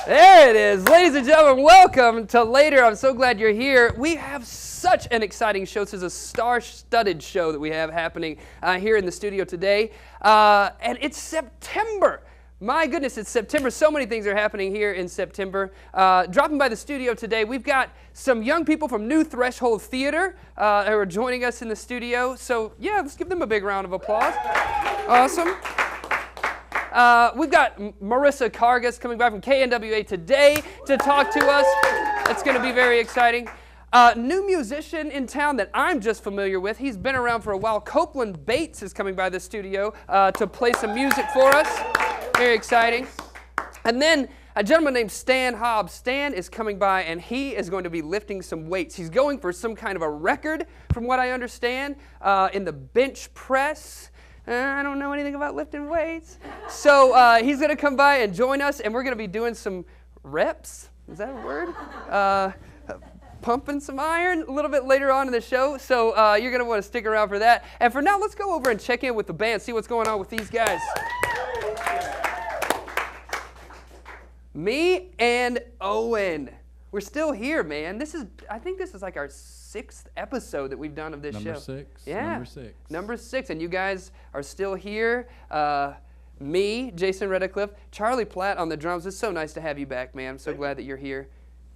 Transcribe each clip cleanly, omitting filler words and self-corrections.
There it is. Ladies and gentlemen, welcome to Later. I'm so glad you're here. We have such an exciting show. This is a star-studded show that we have happening here in the studio today. And it's September. My goodness, it's September. So many things are happening here in September. Dropping by the studio today, we've got some young people from New Threshold Theater who are joining us in the studio. So, yeah, let's give them a big round of applause. Awesome. We've got Marissa Kargas coming by from KNWA today to talk to us. It's going to be very exciting. New musician in town that I'm just familiar with. He's been around for a while. Copeland Bates is coming by the studio to play some music for us. Very exciting. And then a gentleman named Stan Hobbs. Stan is coming by, and he is going to be lifting some weights. He's going for some kind of a record, from what I understand, in the bench press. I don't know anything about lifting weights. So he's going to come by and join us, and we're going to be doing some reps. Is that a word? Pumping some iron a little bit later on in the show. So you're going to want to stick around for that. And for now, let's go over and check in with the band, see what's going on with these guys. Me and Owen. We're still here, man. I think this is like our 6th episode that we've done of this show. Number 6. Yeah. Number 6. Number 6, and you guys are still here. Me, Jason Redcliffe, Charlie Platt on the drums. It's so nice to have you back, man. I'm so glad that you're here.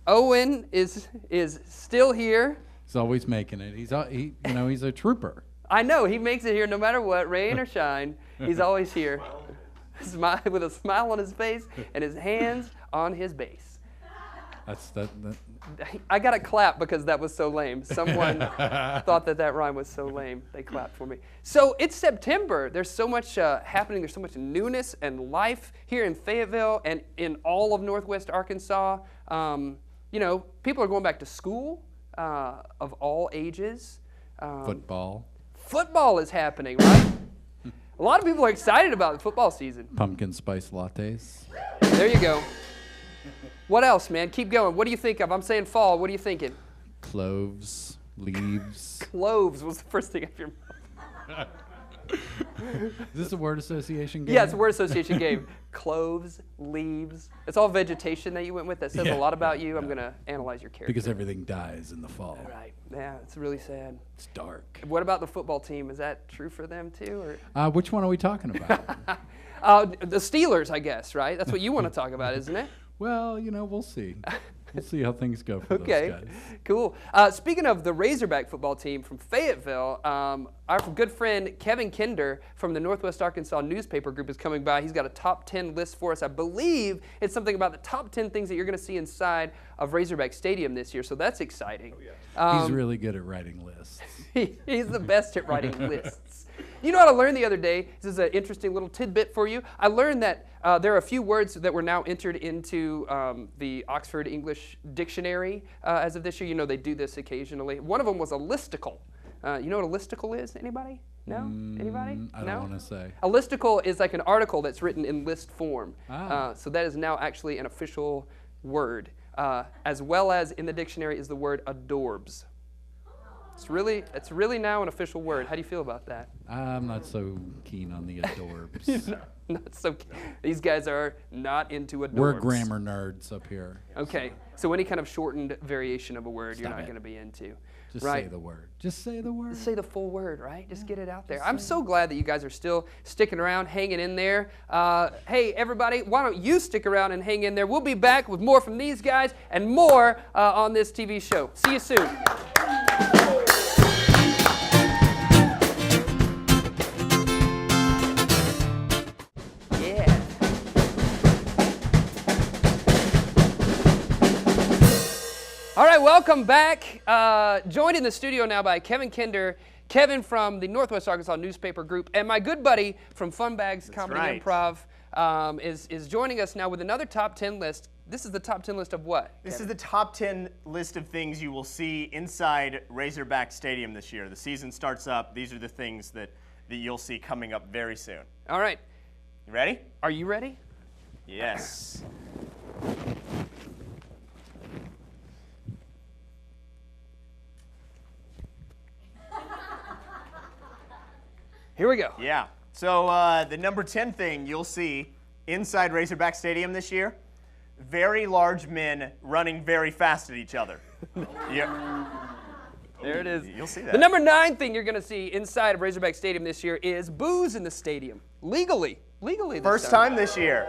Owen is still here. He's always making it. He's a trooper. I know, he makes it here no matter what, rain or shine. He's always here. With a smile on his face and his hands on his bass. I got to clap because that was so lame. Someone thought that rhyme was so lame. They clapped for me. So it's September. There's so much happening. There's so much newness and life here in Fayetteville and in all of Northwest Arkansas. People are going back to school of all ages. Football. Football is happening, right? A lot of people are excited about the football season. Pumpkin spice lattes. There you go. What else, man? Keep going. What do you think of? I'm saying fall. What are you thinking? Cloves, leaves. Cloves was the first thing I hear. Is this a word association game? Yeah, it's a word association game. Cloves, leaves. It's all vegetation that you went with. That says a lot about you. I'm going to analyze your character. Because everything dies in the fall. Right. Yeah, it's really sad. It's dark. What about the football team? Is that true for them too? Or? Which one are we talking about? The Steelers, I guess, right? That's what you want to talk about, isn't it? Well, we'll see. We'll see how things go for those guys. Cool. Speaking of the Razorback football team from Fayetteville, our good friend Kevin Kinder from the Northwest Arkansas newspaper group is coming by. He's got a top 10 list for us. I believe it's something about the top 10 things that you're going to see inside of Razorback Stadium this year, so that's exciting. Oh, yeah. He's really good at writing lists. He's the best at writing lists. You know what I learned the other day? This is an interesting little tidbit for you. I learned that there are a few words that were now entered into the Oxford English Dictionary as of this year. They do this occasionally. One of them was a listicle. You know what a listicle is? Anybody? No? Anybody? I don't want to say. A listicle is like an article that's written in list form. Ah. So that is now actually an official word. As well as in the dictionary is the word adorbs. It's really now an official word. How do you feel about that? I'm not so keen on the adorbs. Not so keen. These guys are not into adorbs. We're grammar nerds up here. Okay, so any kind of shortened variation of a word you're not going to be into. Just right? say the word. Just say the word. Just say the full word, right? Just get it out there. I'm so glad that you guys are still sticking around, hanging in there. Hey, everybody, why don't you stick around and hang in there? We'll be back with more from these guys and more on this TV show. See you soon. All right, welcome back. Joined in the studio now by Kevin Kinder, Kevin from the Northwest Arkansas newspaper group, and my good buddy from Fun Bags Comedy Improv is joining us now with another top 10 list. This is the top 10 list of what? This is the top 10 list of things you will see inside Razorback Stadium this year. The season starts up. These are the things that you'll see coming up very soon. All right. You ready? Are you ready? Yes. Here we go. Yeah. So the number 10 thing you'll see inside Razorback Stadium this year, very large men running very fast at each other. Yeah. There it is. You'll see that. The number 9 thing you're going to see inside of Razorback Stadium this year is booze in the stadium. Legally this First time this year.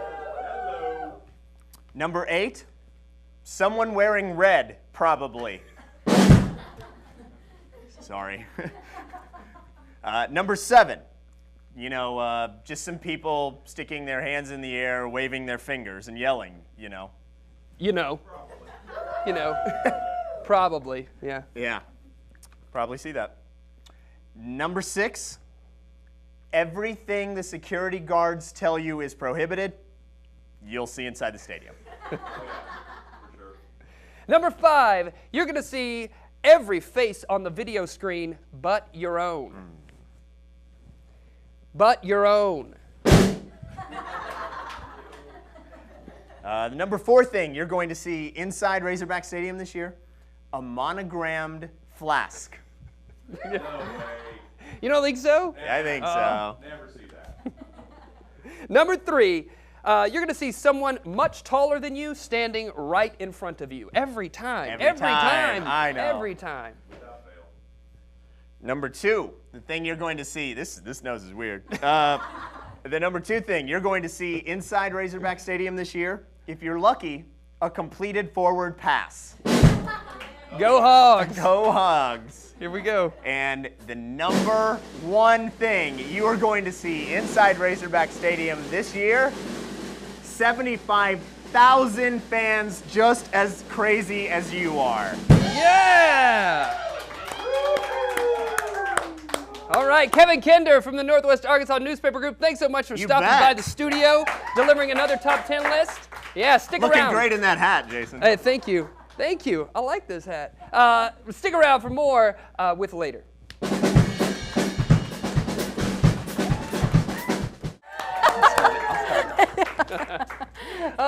Number 8, someone wearing red, probably. Sorry. Number 7, you know, just some people sticking their hands in the air, waving their fingers and yelling, you know. Probably, yeah. Yeah, probably see that. Number 6, everything the security guards tell you is prohibited, you'll see inside the stadium. Number 5, you're going to see every face on the video screen but your own. But your own. The number 4 thing you're going to see inside Razorback Stadium this year, a monogrammed flask. You don't think so? I think so. Never see that. Number 3, you're going to see someone much taller than you standing right in front of you. Every time. Every time. I know. Every time. Without fail. Number 2, the thing you're going to see, this nose is weird. The number 2 thing you're going to see inside Razorback Stadium this year, if you're lucky, a completed forward pass. Go Hogs. Go Hogs. Here we go. And the number 1 thing you are going to see inside Razorback Stadium this year, 75,000 fans just as crazy as you are. Yeah! All right, Kevin Kinder from the Northwest Arkansas Newspaper Group, thanks so much for stopping bet. by the studio, delivering another top 10 list. Yeah, stick Looking around. great in that hat, Jason. Hey, thank you. Thank you. I like this hat. Stick around for more with Later.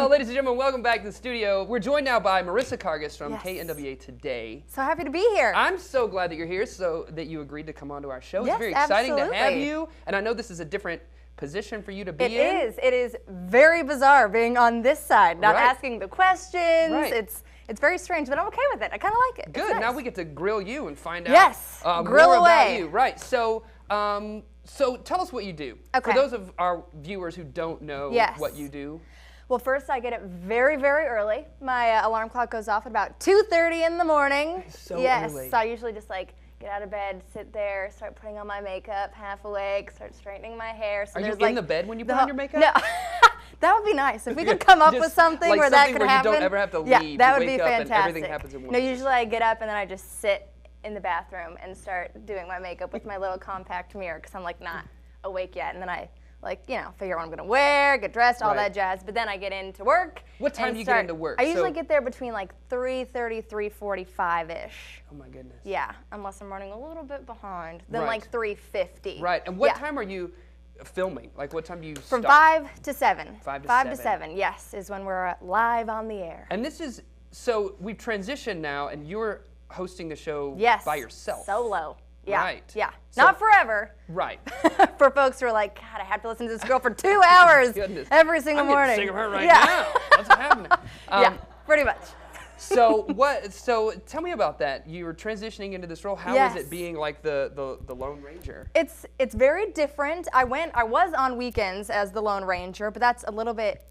Ladies and gentlemen, welcome back to the studio. We're joined now by Marissa Kargas from Yes. KNWA Today. So happy to be here. I'm so glad that you're here, so that you agreed to come onto our show. Yes, It's very exciting to have absolutely. you, and I know this is a different position for you to be It in. is. It is very bizarre being on this side, not Right. asking the questions. Right. It's very strange, but I'm okay with it. I kind of like it. It's Good. nice. Now we get to grill you and find out Yes, grill more about away. you. Right. So, so tell us what you do. Okay. For those of our viewers who don't know Yes. what you do. Well, first I get up very, very early. My alarm clock goes off at about 2:30 in the morning. So yes. early. So I usually just get out of bed, sit there, start putting on my makeup, half awake, start straightening my hair. So Are you there's in the bed when you put the on your makeup? No. That would be nice. If we could come up Just with something like where that something could where you happen. don't ever have to Yeah, leave. that You would be wake up and fantastic. everything happens in one No, place. usually I get up and then I just sit in the bathroom and start doing my makeup with my little compact mirror because I'm not awake yet. And then I figure out what I'm gonna wear, get dressed, all Right. that jazz. But then I get into work. What time and do you get into work? I usually So- get there between 3:30, 3:45-ish. Oh my goodness. Yeah, unless I'm running a little bit behind. Then Right. 3:50. Right. And what Yeah. time are you filming? Like what time do you From start? 5 to 7. 5 to 5 to 7. 7, yes, is when we're live on the air. And this is, so we've transitioned now and you're hosting the show Yes. by yourself. Solo. Yeah. Right. Yeah. So- Not forever. Right. For folks who are like, God, I have to listen to this girl for 2 hours Goodness. every single I'm getting morning. sick of her right yeah. now. What's happening? Yeah, pretty much. So tell me about that. You were transitioning into this role. How is Yes. it being like the Lone Ranger? It's very different. I was on weekends as the Lone Ranger, but that's a little bit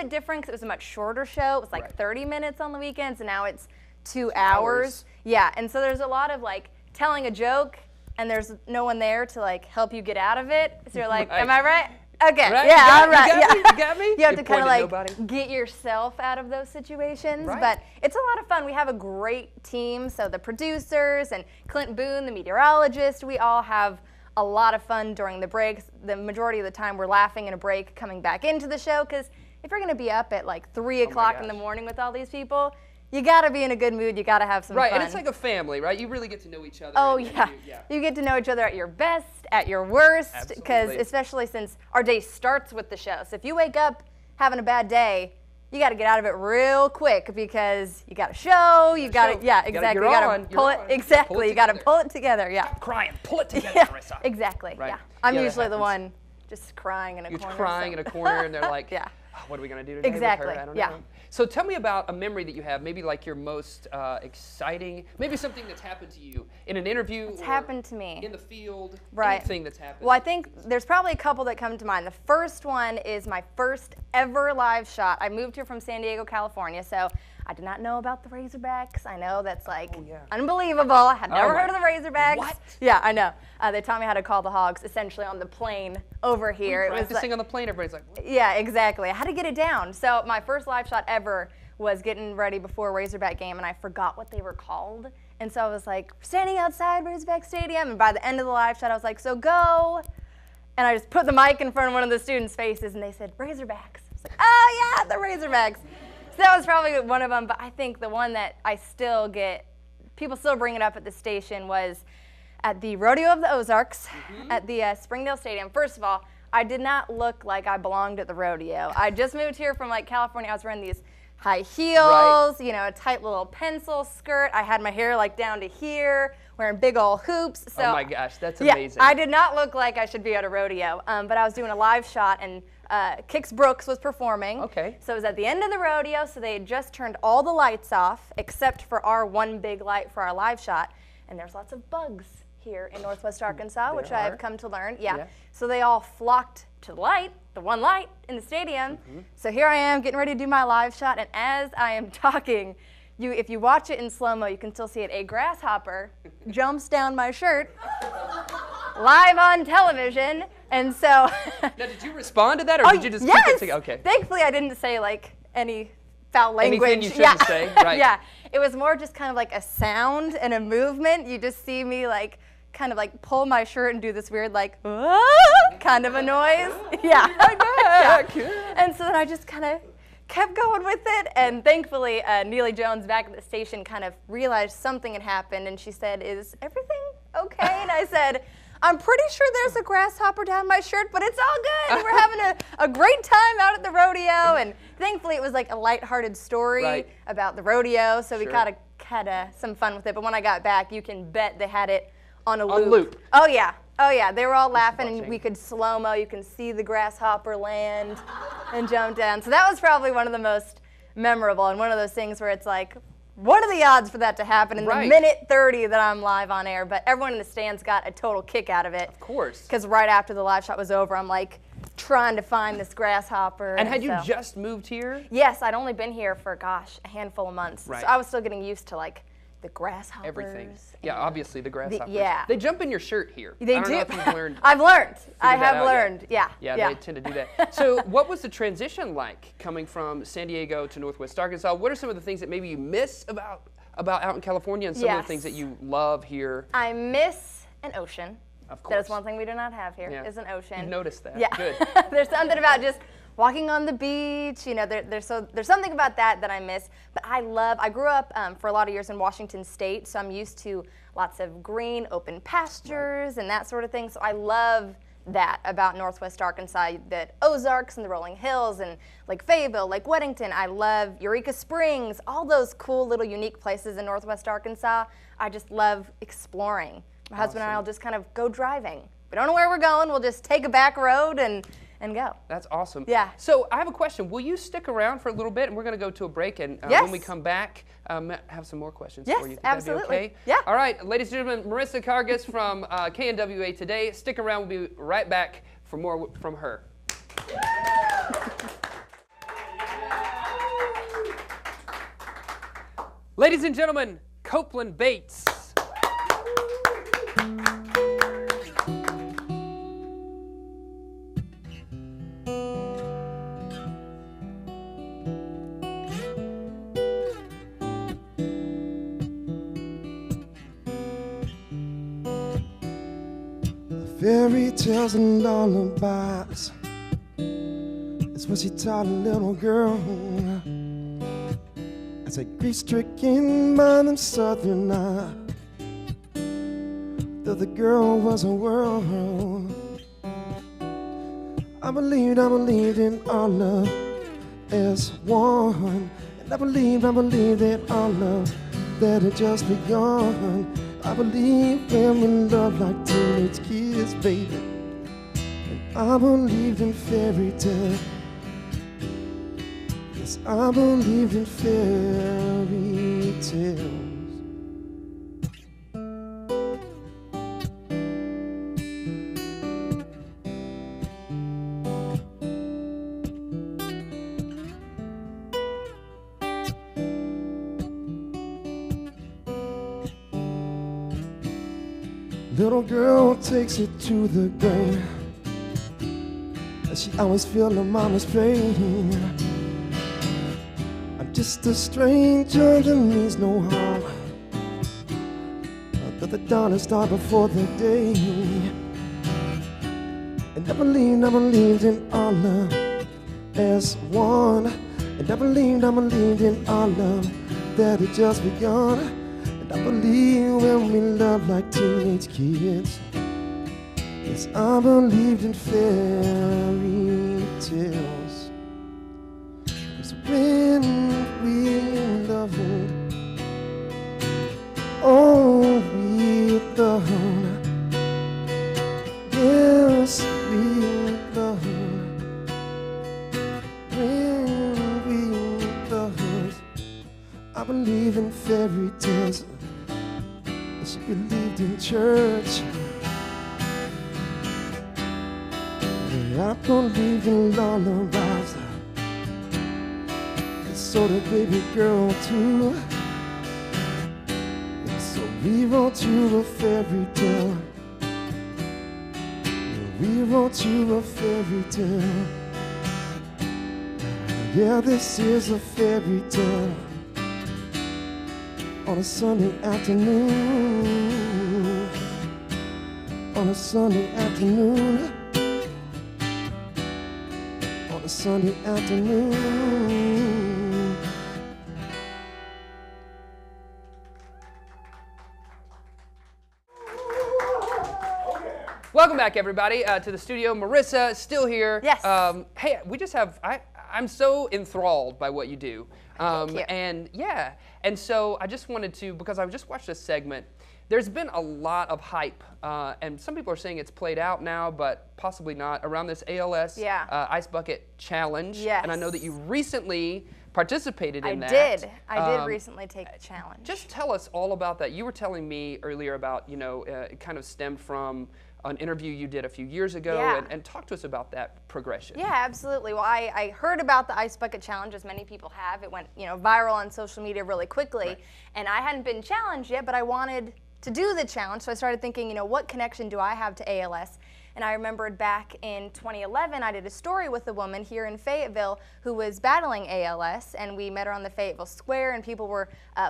different because it was a much shorter show. It was Right. 30 minutes on the weekends, and now it's 2 hours. Yeah, and so there's a lot of telling a joke, and there's no one there to help you get out of it. So you're like, Right. am I right? Okay, Right? yeah, You all right, got yeah. me? You got me? You have You to kind pointed of nobody? get yourself out of those situations, Right. but it's a lot of fun. We have a great team, so the producers and Clint Boone, the meteorologist, we all have a lot of fun during the breaks. The majority of the time we're laughing in a break coming back into the show, because if you're gonna be up at 3 o'clock in the gosh. morning with all these people, you gotta be in a good mood, you gotta have some Right, fun. and it's like a family, right? You really get to know each other. Oh and yeah. You get to know each other at your best, at your worst, because Absolutely. especially since our day starts with the show. So if you wake up having a bad day, you got to get out of it real quick because you got a show. You got show. to, yeah, You gotta- exactly. you're You got on, to you're pull on. it Pull it exactly. You got to together. pull it together. Yeah. Crying, pull it together, Yeah, Marissa. exactly. Right. Yeah. I'm Yeah, that usually the happens. one just crying in a You're corner. crying in a corner, and they're like, Yeah. "Oh, what are we going to do today Exactly, with her? I don't yeah. know." So tell me about a memory that you have, maybe like your most exciting, maybe something that's happened to you in an interview. It's or happened to me. in the field, Right. anything that's happened. Well, I think there's probably a couple that come to mind. The first one is my first ever live shot. I moved here from San Diego, California, so I did not know about the Razorbacks. I know that's like unbelievable. I had never my- heard of the Razorbacks. What? Yeah, I know. They taught me how to call the Hogs essentially on the plane over here. It was Practicing like, on the plane, everybody's like, "What?" yeah, exactly. I had to get it down. So my first live shot ever was getting ready before a Razorback game, and I forgot what they were called. And so I was like, standing outside Razorback Stadium, and by the end of the live shot, I was like, so go. And I just put the mic in front of one of the students' faces, and they said, Razorbacks. I was like, oh yeah, the Razorbacks. So that was probably one of them, but I think the one that I still get, people still bring it up at the station, was at the Rodeo of the Ozarks at the Springdale Stadium. First of all, I did not look like I belonged at the rodeo. I just moved here from like California. I was wearing these high heels, you know, a tight little pencil skirt. I had my hair like down to here, wearing big old hoops. So, Oh my gosh, that's yeah, amazing. I did not look like I should be at a rodeo, but I was doing a live shot, and Kix Brooks was performing. Okay. So it was at the end of the rodeo, so they had just turned all the lights off except for our one big light for our live shot, and there's lots of bugs here in Northwest Arkansas, which are? I've come to learn. Yeah. Yeah. So they all flocked to the light, the one light in the stadium. So here I am getting ready to do my live shot, and as I am talking, if you watch it in slow-mo, you can still see it. A grasshopper jumps down my shirt live on television, and so. Now, did you respond to that, or did you just keep it together? Okay. Thankfully, I didn't say like any foul language. Anything you shouldn't say, right. Yeah. It was more just kind of like a sound and a movement. You just see me like kind of like pull my shirt and do this weird like kind of a noise. Yeah. Yeah. And so then I just kind of kept going with it, and thankfully Neely Jones back at the station kind of realized something had happened, and she said, "Is everything okay?" And I said, "I'm pretty sure there's a grasshopper down my shirt, but it's all good. We're having a great time out at the rodeo." And thankfully it was like a lighthearted story about the rodeo, so we kind of had some fun with it. But when I got back, you can bet they had it on a loop. Oh yeah. Oh yeah, they were all laughing, and we could slow-mo. You can see the grasshopper land and jump down. So that was probably one of the most memorable, and one of those things where it's like, what are the odds for that to happen in the minute 30 that I'm live on air? But everyone in the stands got a total kick out of it. Of course. Because right after the live shot was over, I'm like trying to find this grasshopper. And had you just moved here? Yes, I'd only been here for, gosh, a handful of months. Right. So I was still getting used to like the grasshoppers. Everything. Yeah, obviously the grasshoppers. yeah. They jump in your shirt here. They I don't do. know if you've learned. I've learned. I that have out learned. yet. Yeah. Yeah, they tend to do that. So what was the transition like coming from San Diego to Northwest Arkansas? What are some of the things that maybe you miss about out in California, and some of the things that you love here? I miss an ocean. Of course. That is one thing we do not have here, is an ocean. You've noticed that. Yeah. Good. There's something about just walking on the beach, you know, there's something about that I miss. But I grew up for a lot of years in Washington State, so I'm used to lots of green, open pastures and that sort of thing. So I love that about Northwest Arkansas, the Ozarks and the rolling hills and Lake Fayetteville, Lake Weddington. I love Eureka Springs, all those cool little unique places in Northwest Arkansas. I just love exploring. My husband and I will just kind of go driving. We don't know where we're going. We'll just take a back road and go. That's awesome. Yeah. So I have a question. Will you stick around for a little bit, and we're going to go to a break, and when we come back, have some more questions for you. Think that'd be absolutely. okay? Yeah. All right, ladies and gentlemen, Marissa Kargas from KNWA Today. Stick around. We'll be right back for more from her. Ladies and gentlemen, Copeland Bates. Fairy tales and lullabies, it's what she taught a little girl. As a grief-stricken by them southern eyes, though the girl was a world. I believed in our love as one, and I believed that our love that had just begun. I believe when we love like teenage kids, baby. And I believed in fairy tales. Yes, I believed in fairy tales. Little girl takes it to the grave. She always feel her mama's pain. I'm just a stranger that means no harm. But the dawn has started before the day. And I believed in our love as one. And I believed in our love that had just begun. And I believe when we love like teenage kids. Yes, I believed in fairy tales. 'Cause when we loved, oh, we loved. Yes, we loved. When we loved, I believe in fairy tales. She believed in church. I believe in lullabies. So the baby girl too. So we wrote you a fairy tale. We wrote you a fairy tale. Yeah, this is a fairy tale. On a Sunday afternoon. On a Sunday afternoon. On a Sunday afternoon. Welcome back, everybody, to the studio. Marissa is still here. Yes. Hey, we just have, I'm so enthralled by what you do. Thank you. And yeah, and so I just wanted to, because I've just watched this segment, there's been a lot of hype, and some people are saying it's played out now, but possibly not, around this ALS Ice Bucket Challenge. Yes. And I know that you recently participated in that. I did recently take the challenge. Just tell us all about that. You were telling me earlier about, you know, it kind of stemmed from an interview you did a few years ago, and talk to us about that progression. Yeah, absolutely. Well, I heard about the Ice Bucket Challenge, as many people have. It went, you know, viral on social media really quickly, and I hadn't been challenged yet, but I wanted to do the challenge, so I started thinking, you know, what connection do I have to ALS? And I remembered back in 2011, I did a story with a woman here in Fayetteville who was battling ALS, and we met her on the Fayetteville Square, and people were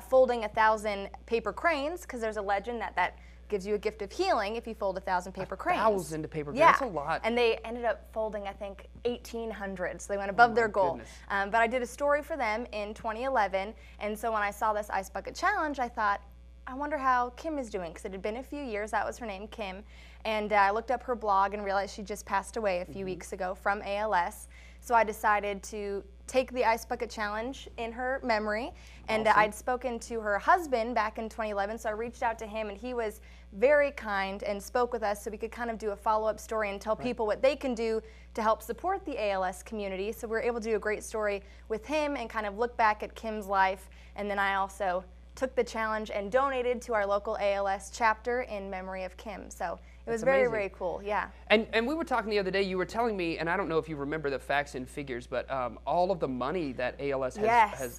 folding 1,000 paper cranes, because there's a legend that gives you a gift of healing if you fold 1,000 paper cranes. 1,000 paper cranes, that's a lot. And they ended up folding, I think, 1,800, so they went above their goal. But I did a story for them in 2011, and so when I saw this Ice Bucket Challenge, I thought, I wonder how Kim is doing, because it had been a few years. That was her name, Kim. And I looked up her blog and realized she just passed away a few weeks ago from ALS. So I decided to take the Ice Bucket Challenge in her memory. And I'd spoken to her husband back in 2011, so I reached out to him, and he was very kind and spoke with us so we could kind of do a follow-up story and tell people what they can do to help support the ALS community. So we were able to do a great story with him and kind of look back at Kim's life. And then I also took the challenge and donated to our local ALS chapter in memory of Kim. So it was very, very cool, yeah. And we were talking the other day, you were telling me, and I don't know if you remember the facts and figures, but all of the money that ALS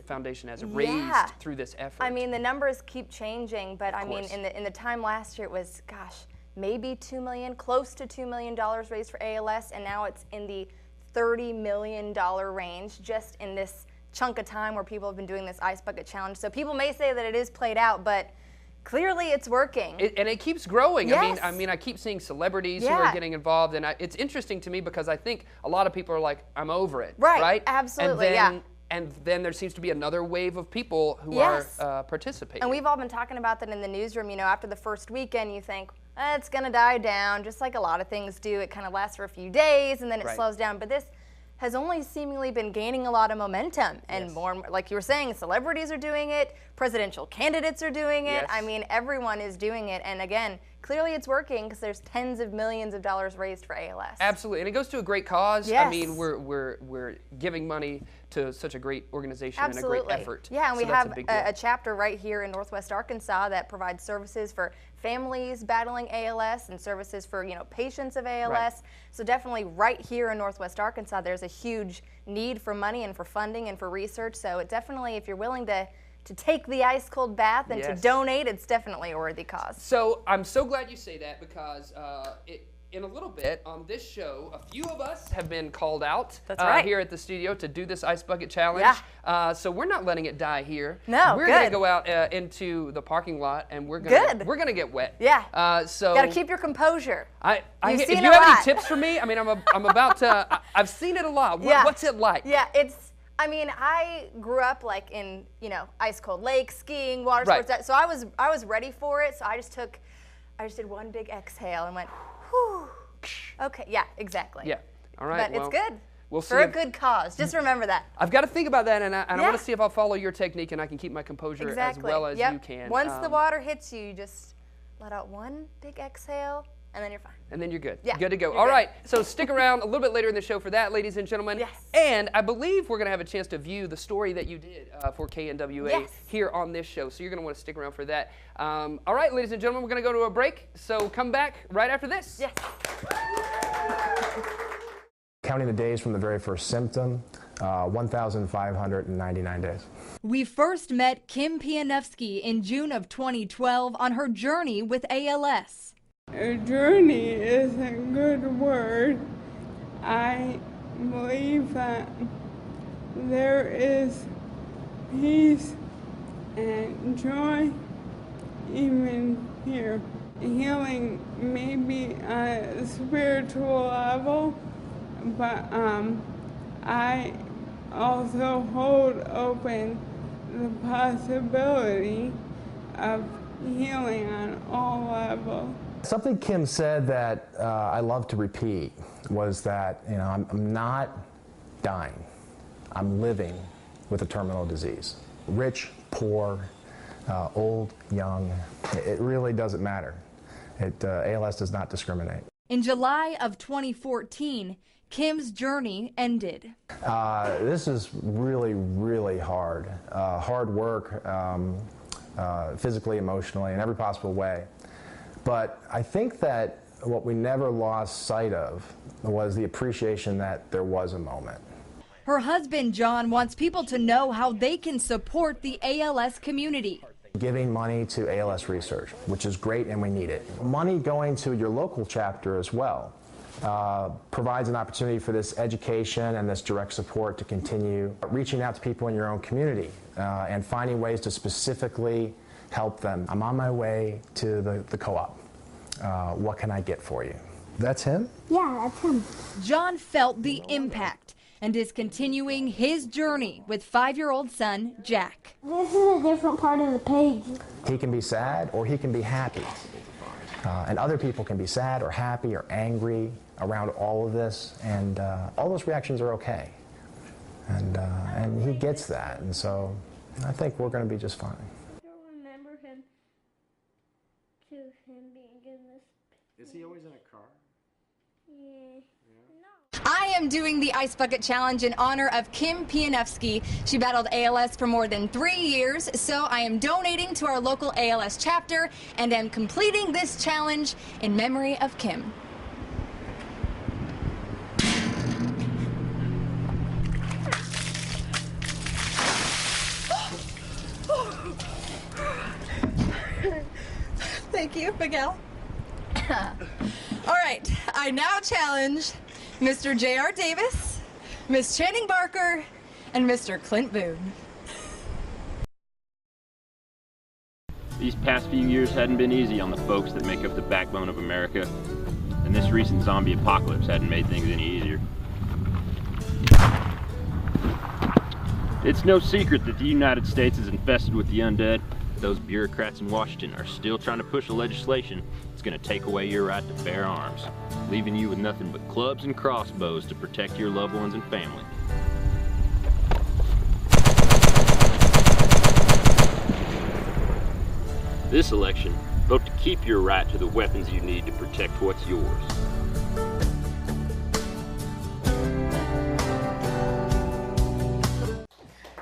Foundation has raised through this effort. I mean, the numbers keep changing, but I mean, in the time last year, it was, gosh, maybe $2 million, close to $2 million raised for ALS, and now it's in the $30 million range just in this chunk of time where people have been doing this Ice Bucket Challenge. So people may say that it is played out, but clearly it's working. And it keeps growing. Yes. I mean, I keep seeing celebrities who are getting involved, and it's interesting to me because I think a lot of people are like, I'm over it. Right, absolutely, and then there seems to be another wave of people who are participating. And we've all been talking about that in the newsroom. You know, after the first weekend, you think, it's going to die down, just like a lot of things do. It kind of lasts for a few days, and then it slows down. But this has only seemingly been gaining a lot of momentum, and more and more, like you were saying, celebrities are doing it, presidential candidates are doing it. I mean, everyone is doing it, and again, clearly it's working because there's tens of millions of dollars raised for ALS. Absolutely, and it goes to a great cause. Yes. I mean, we're giving money to such a great organization Absolutely. and a great effort. Yeah, and so we that's have a big deal. a chapter right here in Northwest Arkansas that provides services for families battling ALS and services for patients of ALS. Right. So definitely right here in Northwest Arkansas, there's a huge need for money and for funding and for research. So it definitely, if you're willing to take the ice cold bath and to donate, it's definitely a worthy cause. So I'm so glad you say that because in a little bit on this show, a few of us have been called out here at the studio to do this ice bucket challenge. Yeah. So we're not letting it die here. No, we're gonna go out into the parking lot and we're gonna get wet. Yeah. So gotta keep your composure. If seen you a have any lot. tips for me, I mean, I'm about to. I've seen it a lot. What's it like? Yeah, I mean, I grew up like in ice cold lakes, skiing, water Right. sports. So I was ready for it. So I just did one big exhale and went, whew. Okay, yeah, exactly. Yeah. All right. But it's good. We'll see. For a good cause. Just remember that. I've got to think about that, and I want to see if I'll follow your technique and I can keep my composure as well as you can. Once the water hits you, you just let out one big exhale, and then you're fine. And then you're good. Yeah, Good to go. you're All good. right. So stick around a little bit later in the show for that, ladies and gentlemen. Yes. And I believe we're going to have a chance to view the story that you did for KNWA here on this show. So you're going to want to stick around for that. All right, ladies and gentlemen, we're going to go to a break. So come back right after this. Yes. Counting the days from the very first symptom, 1,599 days. We first met Kim Pianowski in June of 2012 on her journey with ALS. A journey is a good word. I believe that there is peace and joy even here. Healing maybe on a spiritual level, but I also hold open the possibility of healing on all levels. Something Kim said that I love to repeat was that I'm not dying. I'm living with a terminal disease. Rich, poor, old, young, it really doesn't matter. ALS does not discriminate. In July of 2014, Kim's journey ended. This is really, really hard. Hard work, physically, emotionally, in every possible way. But I think that what we never lost sight of was the appreciation that there was a moment. Her husband, John, wants people to know how they can support the ALS community. Giving money to ALS research, which is great and we need it. Money going to your local chapter as well provides an opportunity for this education and this direct support to continue reaching out to people in your own community and finding ways to specifically help them. I'm on my way to the co-op. What can I get for you? That's him? Yeah, that's him. John felt the impact and is continuing his journey with 5-year-old son, Jack. This is a different part of the page. He can be sad or he can be happy. And other people can be sad or happy or angry around all of this, and all those reactions are okay. And he gets that, and so I think we're going to be just fine. I don't remember him being in this. Is he always in a car? Yeah. I am doing the Ice Bucket Challenge in honor of Kim Pianowski. She battled ALS for more than 3 years, so I am donating to our local ALS chapter and am completing this challenge in memory of Kim. Thank you, Miguel. All right, I now challenge Mr. J.R. Davis, Miss Channing Barker, and Mr. Clint Boone. These past few years hadn't been easy on the folks that make up the backbone of America, and this recent zombie apocalypse hadn't made things any easier. It's no secret that the United States is infested with the undead. Those bureaucrats in Washington are still trying to push a legislation that's going to take away your right to bear arms, leaving you with nothing but clubs and crossbows to protect your loved ones and family. This election, vote to keep your right to the weapons you need to protect what's yours.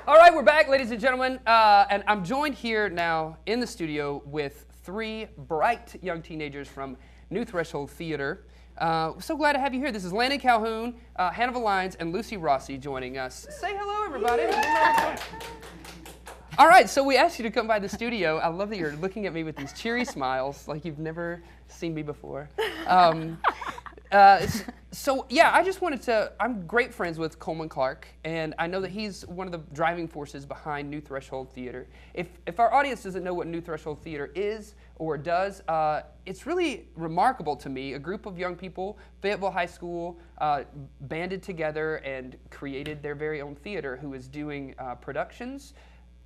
All right, we're back, ladies and gentlemen, and I'm joined here now in the studio with 3 bright young teenagers from New Threshold Theater. So glad to have you here. This is Landon Calhoun, Hannibal Lyons, and Lucy Rossi joining us. Say hello, everybody. All right, so we asked you to come by the studio. I love that you're looking at me with these cheery smiles like you've never seen me before. So yeah, I just wanted to, I'm great friends with Coleman Clark, and I know that he's one of the driving forces behind New Threshold Theater. If our audience doesn't know what New Threshold Theater is or does, it's really remarkable to me. A group of young people, Fayetteville High School, banded together and created their very own theater who is doing productions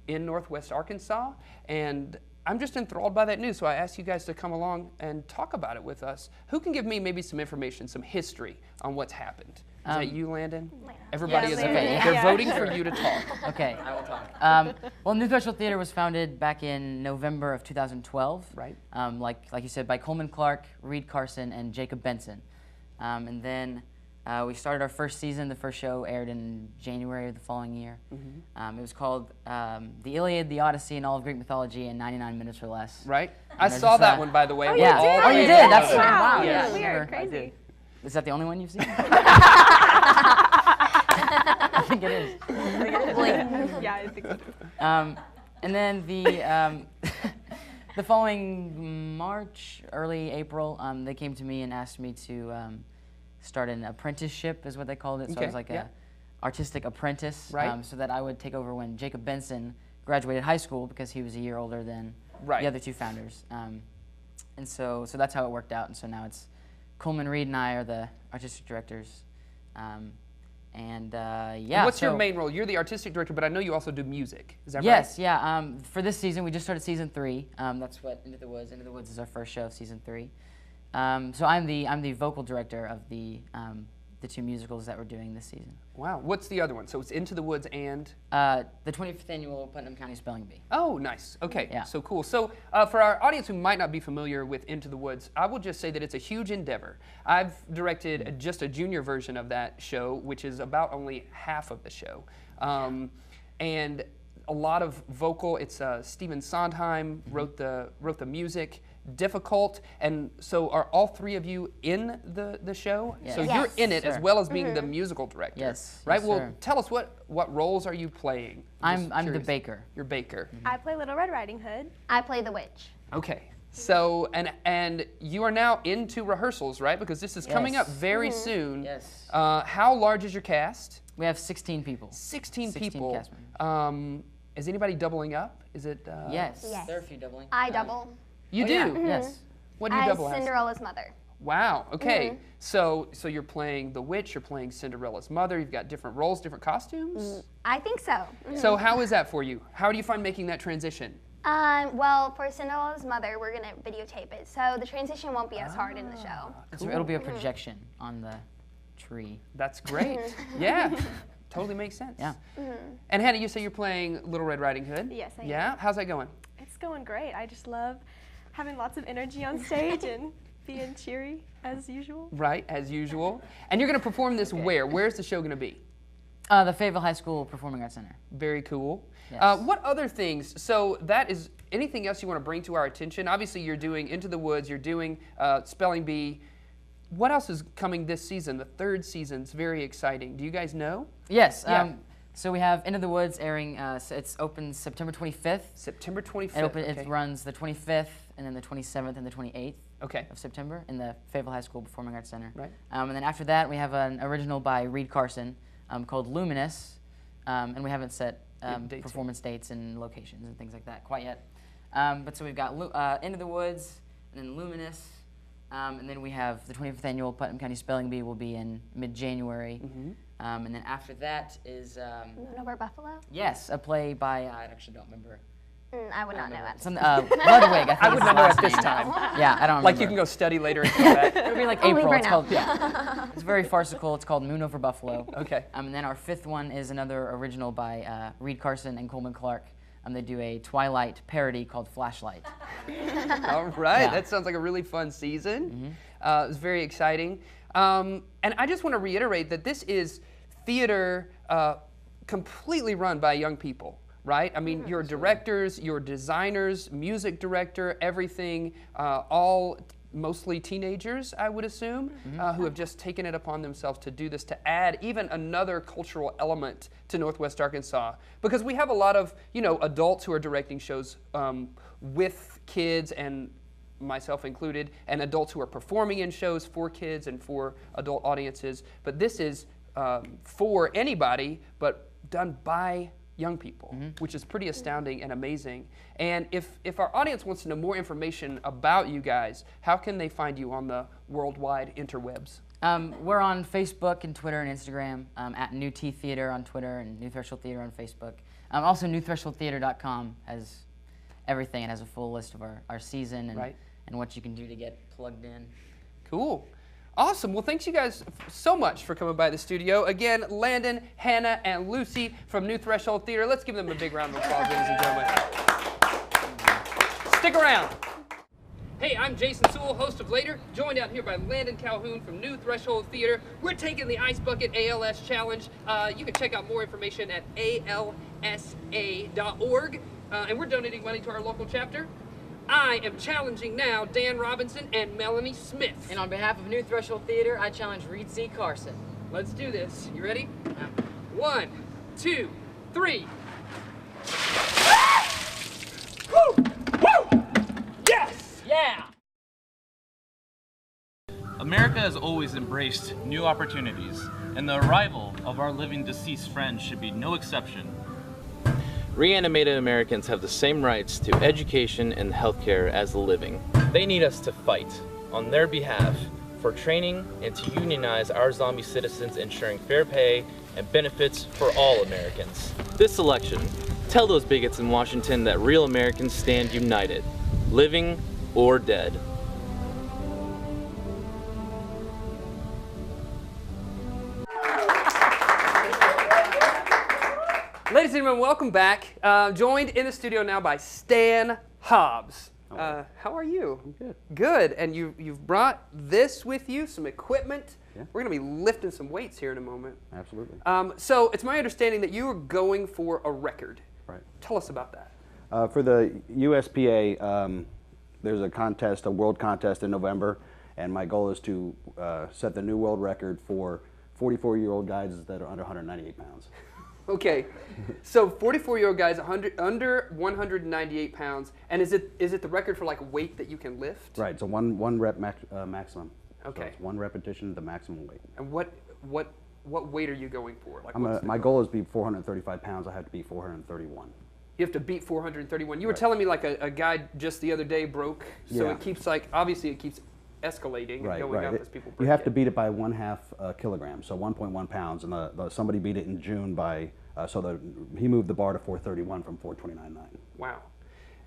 in Northwest Arkansas, and I'm just enthralled by that news, so I asked you guys to come along and talk about it with us. Who can give me maybe some information, some history on what's happened? Is that you, Landon? Everybody is okay. They're voting for you to talk. Okay. I will talk. Well, New Threshold Theater was founded back in November of 2012. Right. Like you said, by Coleman Clark, Reed Carson, and Jacob Benson. And then we started our first season. The first show aired in January of the following year. It was called The Iliad, the Odyssey, and all of Greek mythology in 99 minutes or less. Right. I saw that one, by the way. Oh, yeah. Oh, you did? That's wow. Yeah. Weird. Crazy. Is that the only one you've seen? I think it is. Yeah, I think so too. And then the following March, early April, they came to me and asked me to start an apprenticeship, is what they called it. So I was like a artistic apprentice, right. So that I would take over when Jacob Benson graduated high school, because he was a year older than the other 2 founders. And so that's how it worked out. And so now it's Coleman, Reed, and I are the artistic directors. Yeah. What's your main role? You're the artistic director, but I know you also do music. Is that right? Yes, yeah. For this season, we just started season 3. That's what Into the Woods. Into the Woods is our first show of season 3. So I'm the vocal director of the 2 musicals that we're doing this season. Wow. What's the other one? So it's Into the Woods and? The 25th annual Putnam County Spelling Bee. Oh, nice. Okay. Yeah. So cool. So for our audience who might not be familiar with Into the Woods, I will just say that it's a huge endeavor. I've directed just a junior version of that show, which is about only half of the show. And a lot of vocal. It's Stephen Sondheim wrote the music. Difficult, and so are all 3 of you in the show? Yes. So you're in it as well as being the musical director. Yes. Right. Yes, well, sir. tell us what roles are you playing? I'm the baker. You're baker. I play Little Red Riding Hood. I play the witch. Okay. So and you are now into rehearsals, right? Because this is coming up very soon. Yes. How large is your cast? We have 16 people. 16 16 people. cast members. Is anybody doubling up? Is it? Yes. Yes. There are a few doubling. I double. You do? Yeah. Yes. What do you As double as? Cinderella's mother. Wow. Okay. So you're playing the witch. You're playing Cinderella's mother. You've got different roles, different costumes. I think so. So how is that for you? How do you find making that transition? Well, for Cinderella's mother, we're gonna videotape it, so the transition won't be as hard in the show. Cool. It'll be a projection on the tree. That's great. Yeah. Totally makes sense. Yeah. And Hannah, you say you're playing Little Red Riding Hood? Yes, I am. Yeah. How's that going? It's going great. I just love having lots of energy on stage and being cheery as usual. Right, as usual. And you're going to perform this where? Where's the show going to be? The Fayetteville High School Performing Arts Center. Very cool. Yes. What other things? So that is anything else you want to bring to our attention? Obviously, you're doing Into the Woods. You're doing Spelling Bee. What else is coming this season? The 3rd season's very exciting. Do you guys know? Yes. Yeah. So we have Into the Woods airing. So it's open September 25th. September 25th. It runs the 25th and then the 27th and the 28th. Okay. Of September in the Fayetteville High School Performing Arts Center. Right. And then after that, we have an original by Reed Carson called Luminous, and we haven't set performance dates and locations and things like that quite yet. But so we've got Into the Woods, and then Luminous, and then we have the 25th annual Putnam County Spelling Bee will be in mid-January. And then after that is Moon Over Buffalo? yes, a play by I actually don't remember I would not know it. Some Ludwig, I think I would is not his know last at this name. time. Yeah, I don't Like you remember. can go study later and come back. It would be like Only April. right It's now. called, it's very farcical. It's called Moon Over Buffalo. Okay. And then our fifth one is another original by Reed Carson and Coleman Clark. They do a Twilight parody called Flashlight. All right, Yeah. that sounds like a really fun season. It was very exciting. And I just want to reiterate that this is theater completely run by young people, right? I mean, your directors, your designers, music director, everything, all mostly teenagers, I would assume, who have just taken it upon themselves to do this, to add even another cultural element to Northwest Arkansas. Because we have a lot of, adults who are directing shows with kids, and myself included, and adults who are performing in shows for kids and for adult audiences. But this is for anybody, but done by young people, which is pretty astounding and amazing. And if our audience wants to know more information about you guys, how can they find you on the worldwide interwebs? We're on Facebook and Twitter and Instagram, at New T Theater on Twitter and New Threshold Theater on Facebook. Also, newthresholdtheater.com has everything. It has a full list of our season and what you can do to get plugged in. Cool. Awesome. Well, thanks you guys so much for coming by the studio. Again, Landon, Hannah, and Lucy from New Threshold Theater. Let's give them a big round of applause, ladies and gentlemen. Stick around. Hey, I'm Jason Suel, host of Later, joined out here by Landon Calhoun from New Threshold Theater. We're taking the Ice Bucket ALS Challenge. You can check out more information at alsa.org, and we're donating money to our local chapter. I am challenging now Dan Robinson and Melanie Smith. And on behalf of New Threshold Theater, I challenge Reed C. Carson. Let's do this. You ready? 1, 2, 3. Woo! Woo! Yes! Yeah! America has always embraced new opportunities, and the arrival of our living deceased friends should be no exception. Reanimated Americans have the same rights to education and healthcare as the living. They need us to fight on their behalf for training and to unionize our zombie citizens, ensuring fair pay and benefits for all Americans. This election, tell those bigots in Washington that real Americans stand united, living or dead. Ladies and gentlemen, welcome back. Joined in the studio now by Stan Hobbs. How are you? I'm good. Good. And you've brought this with you, some equipment. Yeah. We're going to be lifting some weights here in a moment. Absolutely. So it's my understanding that you are going for a record. Right. Tell us about that. For the USPA, there's a contest, a world contest in November, and my goal is to set the new world record for 44-year-old guys that are under 198 pounds. Okay, so 44-year-old guys under 198 pounds, and is it the record for like weight that you can lift? Right, so one rep maximum. Okay. So it's one repetition, the maximum weight. And what weight are you going for? Like My goal is to be 435 pounds. I have to be 431. You have to beat 431. You were telling me like a guy just the other day broke, so Yeah. it keeps obviously it keeps escalating and going up as people break You have it. to beat it by 1/2 kilogram, so 1.1 pounds, and somebody beat it in June by, he moved the bar to 431 from 429.9. Wow.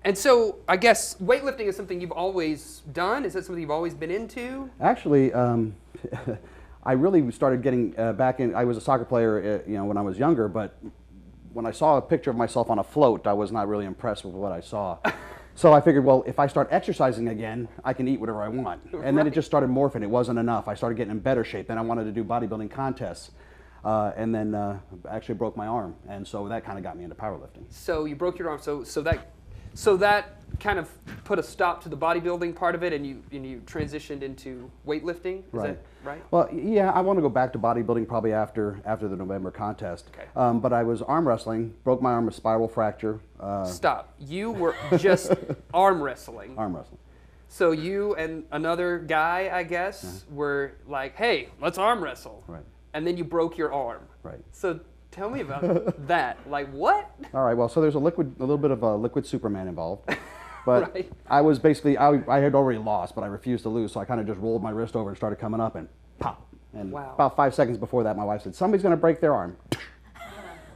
And so I guess weightlifting is something you've always done? Is that something you've always been into? Actually, I really started getting back in. I was a soccer player, when I was younger, but when I saw a picture of myself on a float, I was not really impressed with what I saw. So I figured, well, if I start exercising again, I can eat whatever I want. And then it just started morphing. It wasn't enough. I started getting in better shape. Then I wanted to do bodybuilding contests. And then actually broke my arm. And so that kind of got me into powerlifting. So you broke your arm. So that kind of put a stop to the bodybuilding part of it, and you transitioned into weightlifting. Is that right? Well, yeah, I want to go back to bodybuilding probably after the November contest. Okay. But I was arm wrestling, broke my arm, a spiral fracture. Stop. You were just arm wrestling. Arm wrestling. So you and another guy, I guess, were like, "Hey, let's arm wrestle." Right. And then you broke your arm. Right. So tell me about that. Like what? All right. Well, so there's a little bit of a liquid Superman involved. But Right. I was basically, I had already lost, but I refused to lose, so I kind of just rolled my wrist over and started coming up and pop. And Wow. about 5 seconds before that, my wife said, somebody's going to break their arm.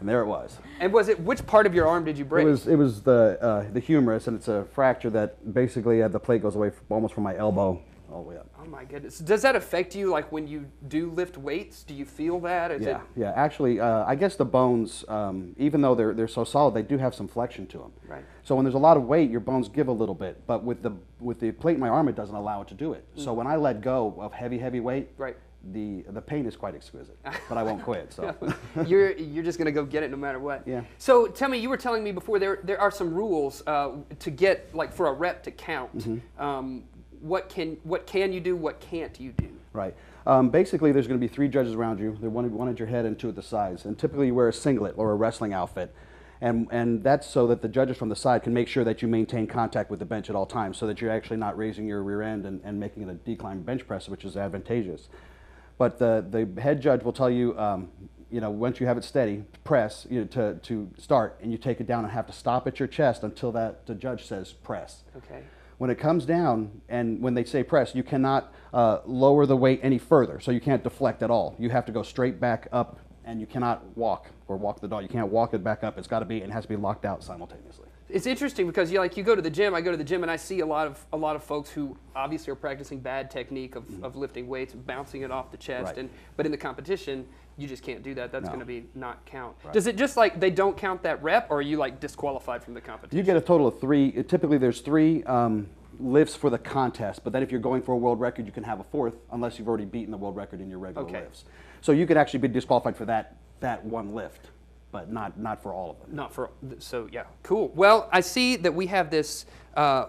And there it was. And was it, which part of your arm did you break? It was the humerus, and it's a fracture that basically the plate goes away almost from my elbow all the way up. Oh my goodness. Does that affect you, like when you do lift weights? Do you feel that? Yeah. Actually, I guess the bones, even though they're so solid, they do have some flexion to them. Right. So when there's a lot of weight, your bones give a little bit. But with the plate in my arm, it doesn't allow it to do it. So when I let go of heavy weight, right. the pain is quite exquisite. But I won't quit. So you're just gonna go get it no matter what. Yeah. So tell me, you were telling me before there are some rules to get, like, for a rep to count. Mm-hmm. What can you do? What can't you do? Right. Basically, there's going to be 3 judges around you. They're one at your head and 2 at the sides. And typically, you wear a singlet or a wrestling outfit. And that's so that the judges from the side can make sure that you maintain contact with the bench at all times, so that you're actually not raising your rear end and making it a decline bench press, which is advantageous. But the head judge will tell you, once you have it steady, press to start, and you take it down and have to stop at your chest until the judge says press. Okay. When it comes down, and when they say press, you cannot lower the weight any further, so you can't deflect at all. You have to go straight back up, and you cannot walk the dog. You can't walk it back up. It has to be locked out simultaneously. It's interesting because you go to the gym. I go to the gym and I see a lot of folks who obviously are practicing bad technique of lifting weights and bouncing it off the chest. Right. But in the competition, you just can't do that. That's going to be not count. Right. Does it just like they don't count that rep, or are you like disqualified from the competition? You get a total of 3. Typically, there's 3 lifts for the contest. But then if you're going for a world record, you can have a 4th unless you've already beaten the world record in your regular lifts. So you could actually be disqualified for that one lift, but not for all of them. Not for, so yeah, cool. Well, I see that we have this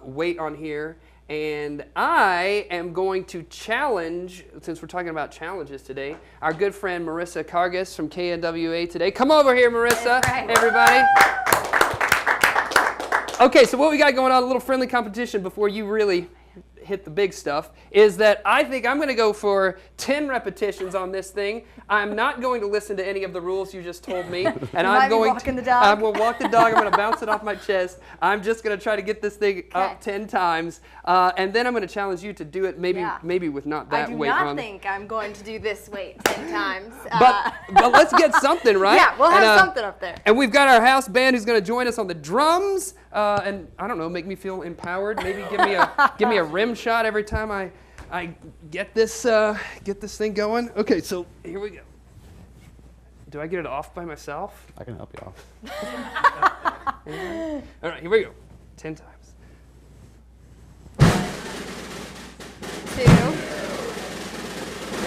weight on here, and I am going to challenge, since we're talking about challenges today, our good friend Marissa Kargas from KNWA today. Come over here, Marissa, everybody. Okay, so what we got going on, a little friendly competition before you really hit the big stuff, is that I think I'm going to go for 10 repetitions on this thing. I'm not going to listen to any of the rules you just told me, and I'm going to the dog. I'm going to walk the dog. I'm going to bounce it off my chest. I'm just going to try to get this thing up 10 times, and then I'm going to challenge you to do it maybe with not that weight on. I do not think I'm going to do this weight 10 times. But let's get something, right? Yeah, we'll have something up there. And we've got our house band who's going to join us on the drums, and I don't know, make me feel empowered. Maybe give me a rim shot every time I get this thing going. Okay, so here we go. Do I get it off by myself? I can help you off. All right, here we go. 10 times. 2,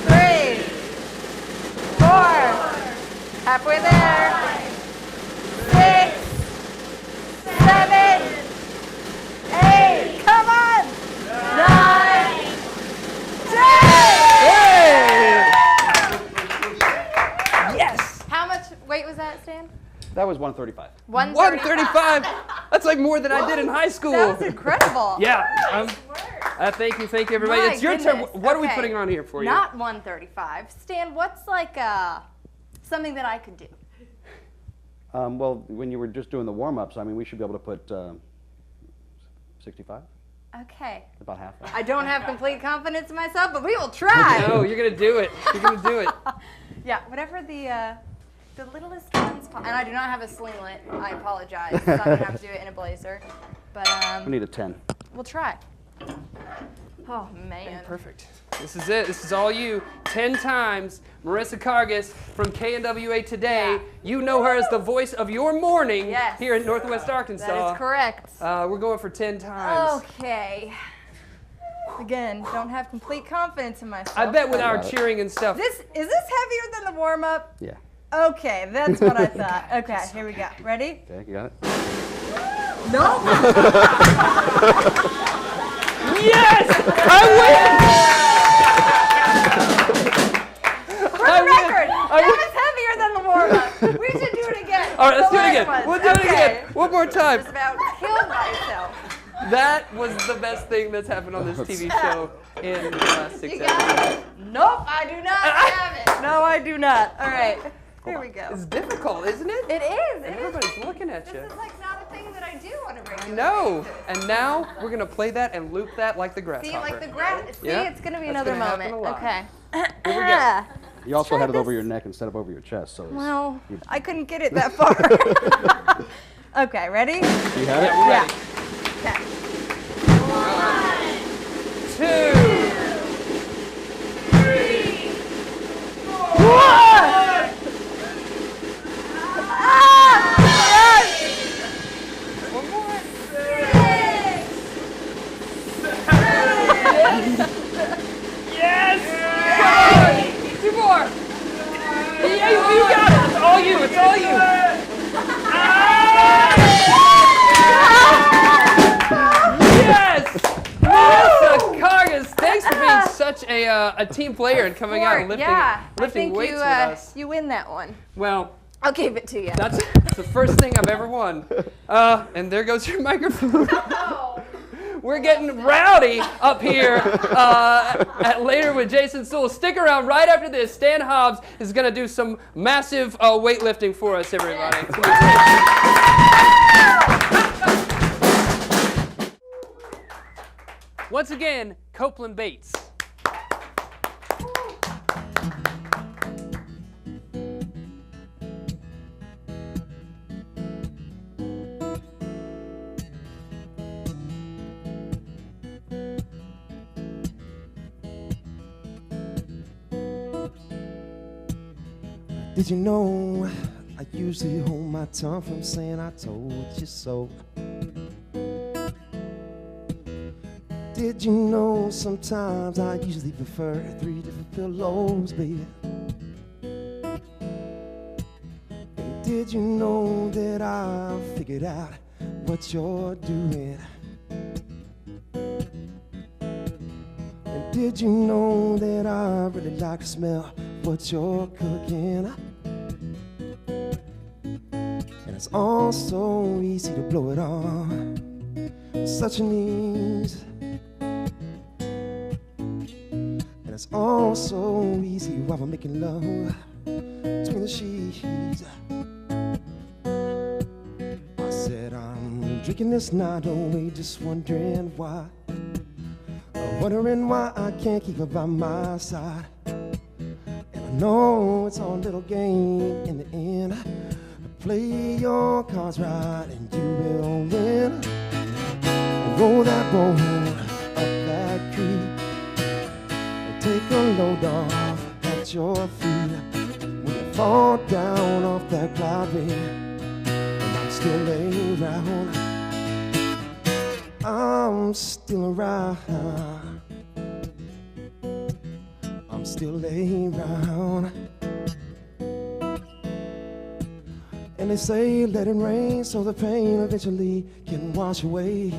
3, 4, halfway there. 6, 7, 8, come on. 9, 10. Yes. How much weight was that, Stan? That was 135. 135. That's like more than I did in high school. That was incredible. Yeah. Thank you, everybody. My it's your turn. goodness. What are we Okay. putting on here for you? Not 135. Stan, what's like something that I could do? Well, when you were just doing the warm-ups, I mean, we should be able to put 65. Okay. About half that. I don't have complete confidence in myself, but we will try. No, you're gonna do it. You're gonna do it. Yeah, whatever the littlest ones. And I do not have a slinglet. I apologize. So I'm gonna have to do it in a blazer. But We need a 10. we'll try. Oh man. Perfect. This is it. This is all you. 10 times. Marissa Kargas from KNWA Today. You know her as the voice of your morning here in Northwest Arkansas. That is correct. We're going for 10 times. Okay. Again, don't have complete confidence in myself. I bet with our cheering and stuff. Is this heavier than the warm up? Yeah. Okay, that's what I thought. Okay, here we go. Ready? Okay, you got it? No. Yes! I win! For the record, that was heavier than the warm up. We should do it again. All right, let's do it The again. last We'll one. do it again. One more time. Just about killed myself. That was the best thing that's happened on this TV show in the last 6 You got episodes. it? Nope, I do not have it. No, I do not. All right, here we go. It's difficult, isn't it? It is. Everybody's looking at you. This is like not a thing that I do on a regular No, basis. and now we're gonna play that and loop that like the grasshopper. See, like the grass. See, Yeah, it's gonna be that's another gonna happen moment. a lot. Okay. Here we go. You also had it over your neck instead of over your chest. So Well, I couldn't get it that far. Okay, ready? You had it? Yeah. Okay. 2, 3, 4. One more. 6. Yes. 2 more. Yeah, you got it. It's all you. It's all you. Yes! Melissa Cargas, thanks for being such a team player and coming out and lifting weights with us. You win that one. Well, I'll give it to you. that's the first thing I've ever won. And there goes your microphone. We're getting rowdy up here later with Jason Suel. Stick around right after this. Stan Hobbs is going to do some massive weightlifting for us, everybody. It's gonna be great. Once again, Copeland Bates. Did you know I usually hold my tongue from saying I told you so? Did you know sometimes I usually prefer 3 different pillows, baby? And did you know that I figured out what you're doing? And did you know that I really like to smell what you're cooking? And it's all so easy to blow it on such an ease. And it's all so easy while we're making love between the sheets. I said I'm drinking this night away, just wondering why. Wondering why I can't keep her by my side. And I know it's all a little game in the end. Play your cards right and you will win. And roll that ball up that creek. And take a load off at your feet. When you fall down off that cloud, baby, and I'm still laying around. I'm still around. I'm still laying around. And they say let it rain so the pain eventually can wash away.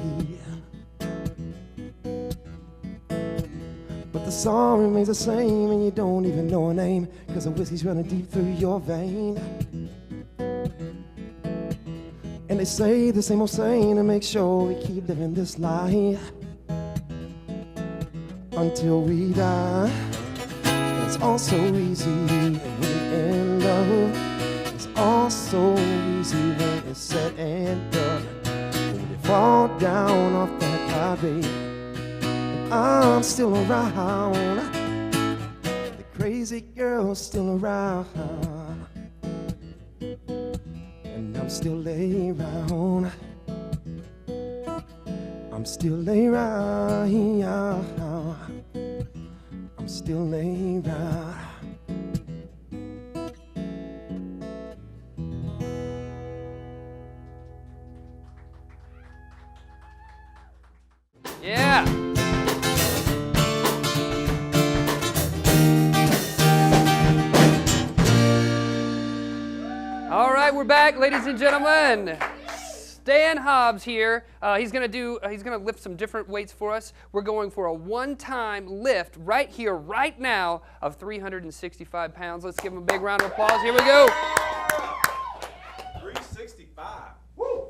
But the song remains the same and you don't even know her name, 'cause the whiskey's running deep through your vein. And they say the same old saying to make sure we keep living this life until we die. And it's all so easy when we're in love. It's all so easy when it's said and done. When you fall down off that cloud, babe, and I'm still around. The crazy girl's still around. And I'm still laying around. I'm still laying around. I'm still laying around. Yeah. All right, we're back, ladies and gentlemen. Stan Hobbs here. He's gonna lift some different weights for us. We're going for a one-time lift right here, right now, of 365 pounds. Let's give him a big round of applause. Here we go. 365. Woo!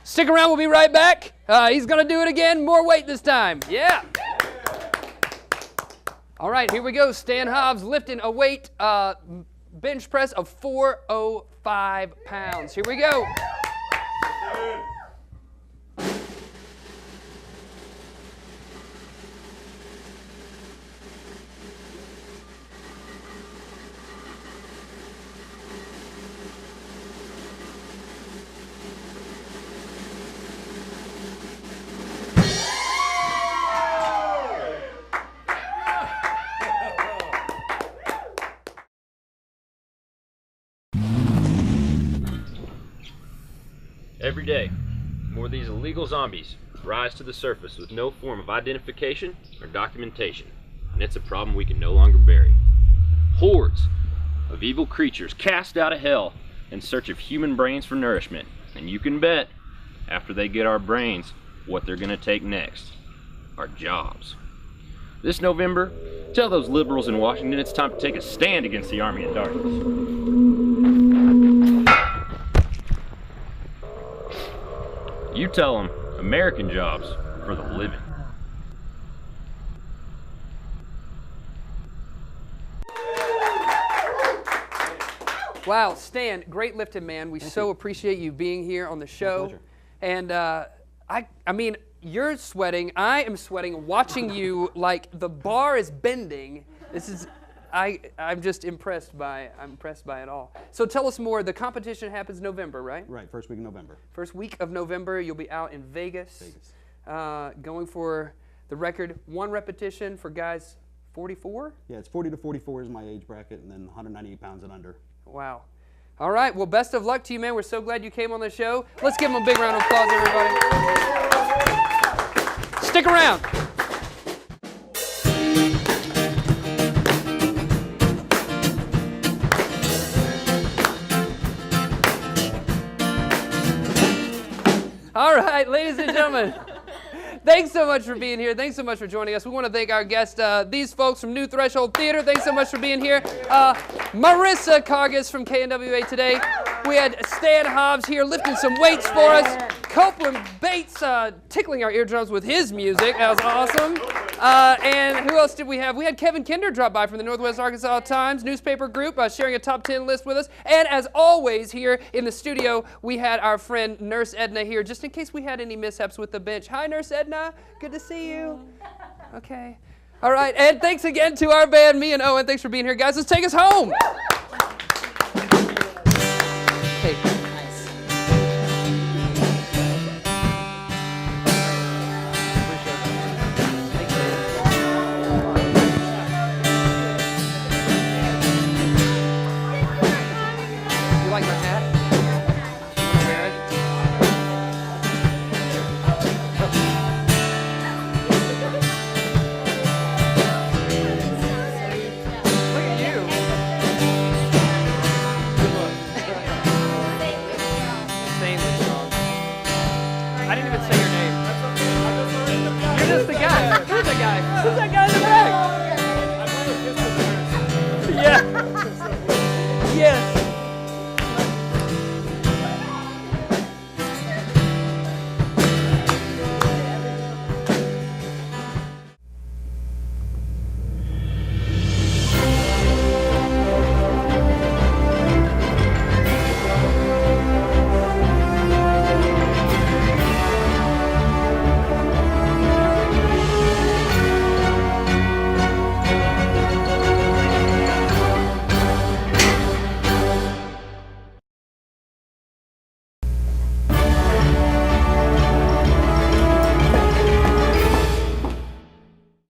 Stick around, we'll be right back. He's gonna do it again, more weight this time. Yeah. All right, here we go. Stan Hobbs lifting a weight, bench press of 405 pounds. Here we go. Every day, more of these illegal zombies rise to the surface with no form of identification or documentation, and it's a problem we can no longer bury. Hordes of evil creatures cast out of hell in search of human brains for nourishment, and you can bet, after they get our brains, what they're gonna take next. Our jobs. This November, tell those liberals in Washington it's time to take a stand against the Army of Darkness. You tell them American jobs for the living. Wow, Stan, great lifting, man. We so appreciate you being here on the show. pleasure. And I mean, you're sweating. I am sweating watching you. Like the bar is bending. This is, I'm just impressed by it all. So tell us more. The competition happens November, right? Right, first week in November. First week of November, you'll be out in Vegas. Going for the record, 1 repetition for guys 44? Yeah, it's 40 to 44 is my age bracket, and then 198 pounds and under. Wow. All right, well, best of luck to you, man. We're so glad you came on the show. Let's give him a big round of applause, everybody. Stick around. All right, ladies and gentlemen, thanks so much for being here. Thanks so much for joining us. We want to thank our guests, these folks from New Threshold Theater. Thanks so much for being here. Marissa Cargis from KNWA today. We had Stan Hobbs here lifting some weights for us. Copeland Bates tickling our eardrums with his music. That was awesome. And who else did we have? We had Kevin Kinder drop by from the Northwest Arkansas Times newspaper group, sharing a top 10 list with us. And as always, here in the studio, we had our friend Nurse Edna here, just in case we had any mishaps with the bench. Hi, Nurse Edna. Good to see you. Okay. All right. And thanks again to our band, me and Owen. Thanks for being here, guys. Let's take us home.